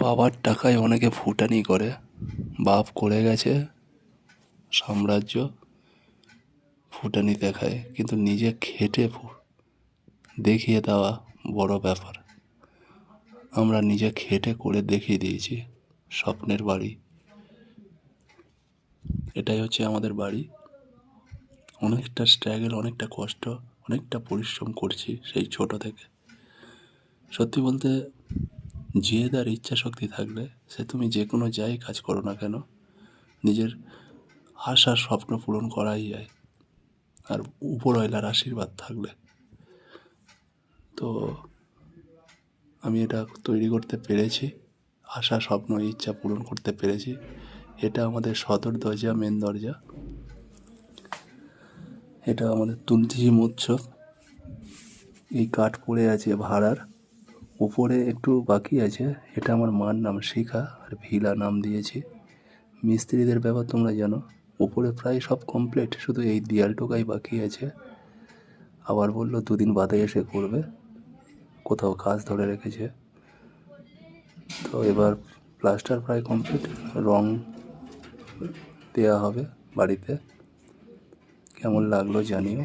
বাবার টাকায় অনেকে ফুটানি করে। বাপ করে গেছে সাম্রাজ্য, ফুটানি দেখায়, কিন্তু নিজে খেটে দেখিয়ে দেওয়া বড় ব্যাপার। আমরা নিজে খেটে করে দেখিয়ে দিয়েছি স্বপ্নের বাড়ি। এটাই হচ্ছে আমাদের বাড়ি। অনেকটা স্ট্রাগল, অনেকটা কষ্ট, অনেকটা পরিশ্রম করছি সেই ছোট থেকে। সত্যি বলতে, জেদ আর ইচ্ছা শক্তি থাকলে সে তুমি যে কোনো যাই কাজ করো না কেন, নিজের আশা স্বপ্ন পূরণ করাই যায়। আর উপরওয়ালার আশীর্বাদ থাকলে। তো আমি এটা তৈরি করতে পেরেছি, আশা স্বপ্ন ইচ্ছা পূরণ করতে পেরেছি। এটা আমাদের সদর দরজা, মেন দরজা। এটা আমাদের তুলসী উৎসব। এই কাঠ পড়ে আছে ভাড়ার, উপরে একটু বাকি আছে। এটা আমার মার নাম শিখা, আর ভিলা নাম দিয়েছি। মিস্ত্রিদের ব্যাপার তোমরা জানো। উপরে প্রায় সব কমপ্লিট, শুধু এই দেয়ালটুকাই বাকি আছে। আবার বললো 2 দিন বাদে এসে করবে, কোথাও কাজ ধরে রেখেছে। তো এবার প্লাস্টার প্রায় কমপ্লিট, রং দেওয়া হবে বাড়িতে। কেমন লাগলো জানিও।